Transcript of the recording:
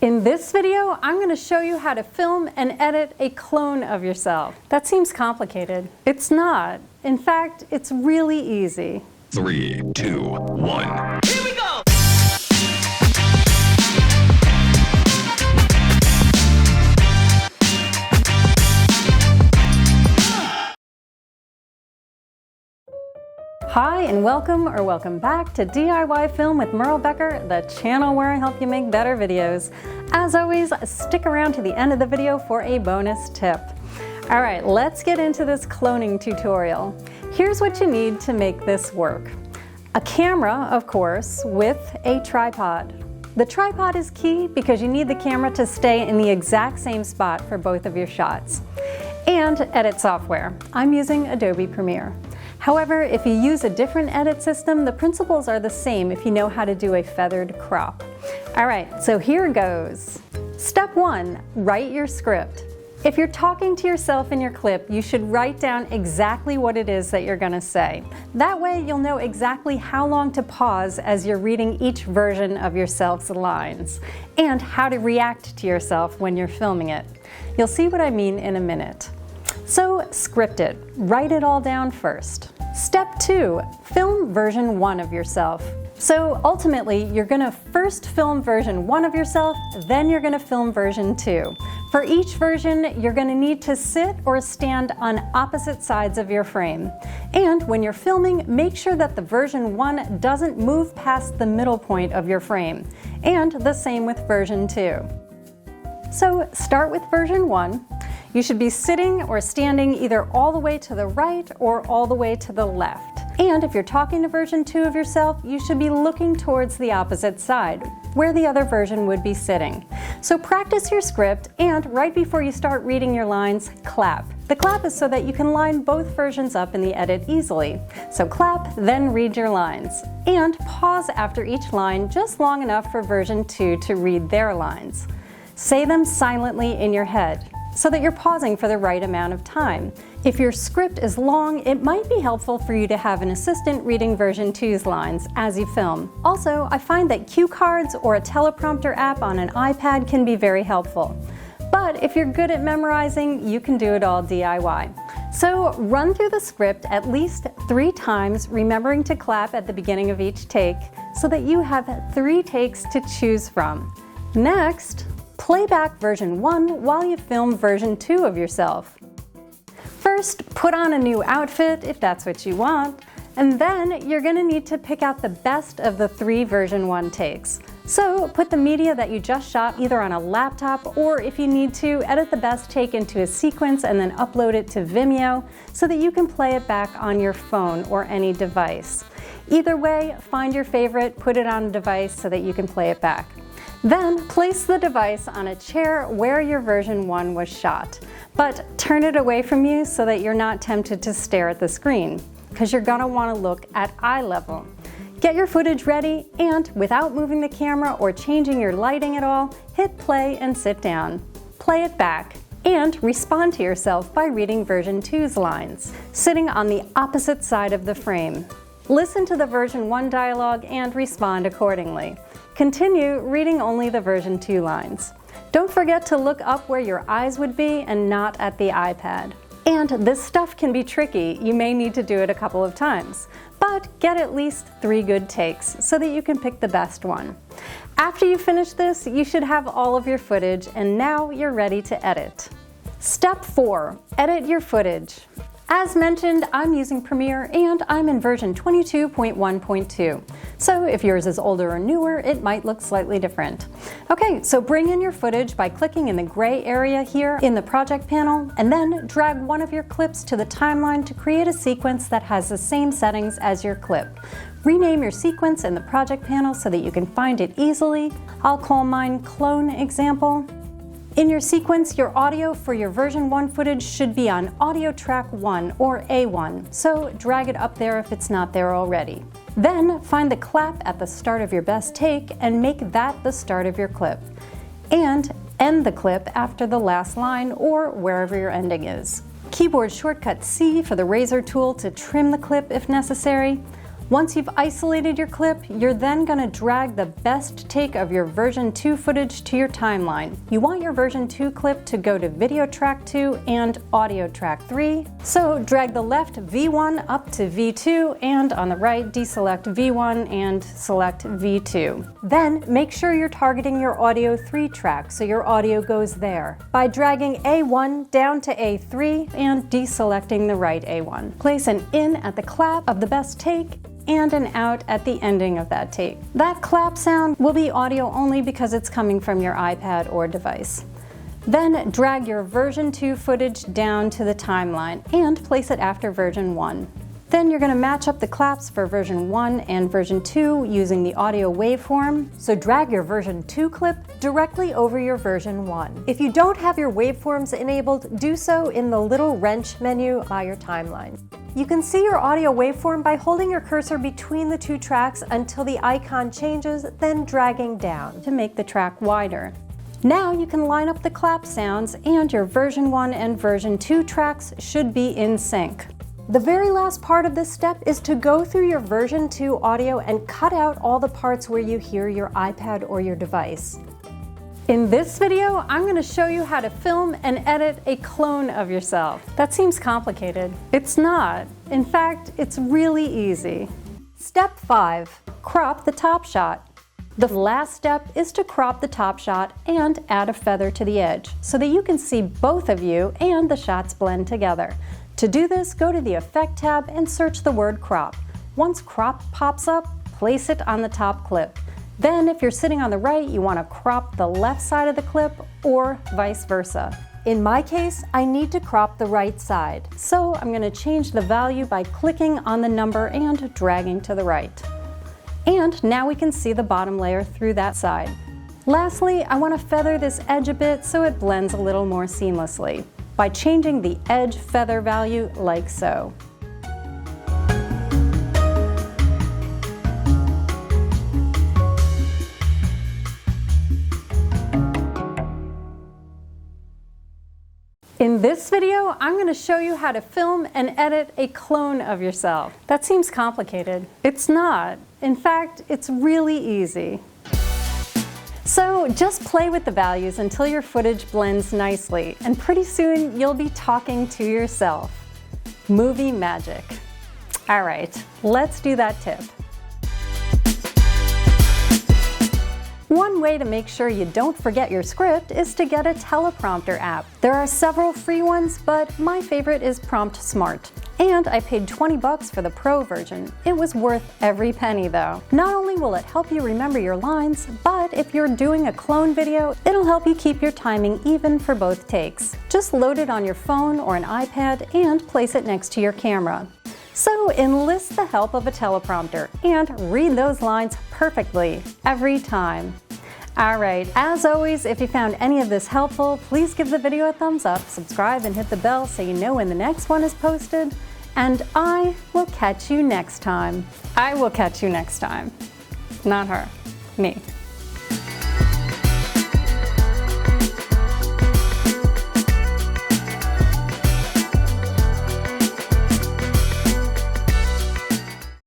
In this video, I'm going to show you how to film and edit a clone of yourself. That seems complicated. It's not. In fact, it's really easy. 3, 2, 1. Here we go! Hi and welcome back to DIY Film with Merle Becker, the channel where I help you make better videos. As always, stick around to the end of the video for a bonus tip. All right, let's get into this cloning tutorial. Here's what you need to make this work. A camera, of course, with a tripod. The tripod is key because you need the camera to stay in the exact same spot for both of your shots. And edit software. I'm using Adobe Premiere. However, if you use a different edit system, the principles are the same if you know how to do a feathered crop. All right, so here goes. Step 1, write your script. If you're talking to yourself in your clip, you should write down exactly what it is that you're going to say. That way you'll know exactly how long to pause as you're reading each version of yourself's lines, and how to react to yourself when you're filming it. You'll see what I mean in a minute. So script it. Write it all down first. Step 2, film version 1 of yourself. So ultimately, you're going to first film version 1 of yourself, then you're going to film version 2. For each version, you're going to need to sit or stand on opposite sides of your frame. And when you're filming, make sure that the version 1 doesn't move past the middle point of your frame. And the same with version 2. So start with version 1. You should be sitting or standing either all the way to the right or all the way to the left. And if you're talking to version 2 of yourself, you should be looking towards the opposite side, where the other version would be sitting. So practice your script, and right before you start reading your lines, clap. The clap is so that you can line both versions up in the edit easily. So clap, then read your lines. And pause after each line just long enough for version 2 to read their lines. Say them silently in your head, so that you're pausing for the right amount of time. If your script is long, it might be helpful for you to have an assistant reading version 2's lines as you film. Also, I find that cue cards or a teleprompter app on an iPad can be very helpful. But if you're good at memorizing, you can do it all DIY. So run through the script at least 3 times, remembering to clap at the beginning of each take, so that you have 3 takes to choose from. Next, play back version 1 while you film version 2 of yourself. First, put on a new outfit if that's what you want, and then you're going to need to pick out the best of the 3 version 1 takes. So put the media that you just shot either on a laptop, or if you need to, edit the best take into a sequence and then upload it to Vimeo so that you can play it back on your phone or any device. Either way, find your favorite, put it on a device so that you can play it back. Then place the device on a chair where your version 1 was shot, but turn it away from you so that you're not tempted to stare at the screen, because you're going to want to look at eye level. Get your footage ready, and without moving the camera or changing your lighting at all, hit play and sit down. Play it back, and respond to yourself by reading version 2's lines, sitting on the opposite side of the frame. Listen to the version 1 dialogue and respond accordingly. Continue reading only the version 2 lines. Don't forget to look up where your eyes would be and not at the iPad. And this stuff can be tricky. You may need to do it a couple of times, but get at least 3 good takes so that you can pick the best one. After you finish this, you should have all of your footage, and now you're ready to edit. Step 4, edit your footage. As mentioned, I'm using Premiere and I'm in version 22.1.2. So if yours is older or newer, it might look slightly different. Okay, so bring in your footage by clicking in the gray area here in the project panel, and then drag one of your clips to the timeline to create a sequence that has the same settings as your clip. Rename your sequence in the project panel so that you can find it easily. I'll call mine Clone Example. In your sequence, your audio for your version 1 footage should be on audio track 1 or A1, so drag it up there if it's not there already. Then find the clap at the start of your best take and make that the start of your clip. And end the clip after the last line or wherever your ending is. Keyboard shortcut C for the razor tool to trim the clip if necessary. Once you've isolated your clip, you're then going to drag the best take of your version 2 footage to your timeline. You want your version 2 clip to go to video track 2 and audio track 3. So drag the left V1 up to V2 and on the right deselect V1 and select V2. Then make sure you're targeting your audio 3 track so your audio goes there by dragging A1 down to A3 and deselecting the right A1. Place an in at the clap of the best take and an out at the ending of that take. That clap sound will be audio only because it's coming from your iPad or device. Then drag your version 2 footage down to the timeline and place it after version 1. Then you're going to match up the claps for version 1 and version 2 using the audio waveform. So drag your version 2 clip directly over your version 1. If you don't have your waveforms enabled, do so in the little wrench menu by your timeline. You can see your audio waveform by holding your cursor between the 2 tracks until the icon changes, then dragging down to make the track wider. Now you can line up the clap sounds and your version 1 and version 2 tracks should be in sync. The very last part of this step is to go through your version 2 audio and cut out all the parts where you hear your iPad or your device. In this video, I'm going to show you how to film and edit a clone of yourself. That seems complicated. It's not. In fact, it's really easy. Step 5. Crop the top shot. The last step is to crop the top shot and add a feather to the edge so that you can see both of you and the shots blend together. To do this, go to the Effect tab and search the word crop. Once crop pops up, place it on the top clip. Then if you're sitting on the right, you want to crop the left side of the clip or vice versa. In my case, I need to crop the right side. So I'm going to change the value by clicking on the number and dragging to the right. And now we can see the bottom layer through that side. Lastly, I want to feather this edge a bit so it blends a little more seamlessly by changing the edge feather value like so. In this video, I'm going to show you how to film and edit a clone of yourself. That seems complicated. It's not. In fact, it's really easy. So just play with the values until your footage blends nicely, and pretty soon you'll be talking to yourself. Movie magic. All right, let's do that tip. One way to make sure you don't forget your script is to get a teleprompter app. There are several free ones, but my favorite is Prompt Smart. And I paid $20 for the Pro version. It was worth every penny though. Not only will it help you remember your lines, but if you're doing a clone video, it'll help you keep your timing even for both takes. Just load it on your phone or an iPad and place it next to your camera. So enlist the help of a teleprompter and read those lines perfectly every time. All right, as always, if you found any of this helpful, please give the video a thumbs up, subscribe, and hit the bell so you know when the next one is posted. And I will catch you next time. I will catch you next time. Not her, me.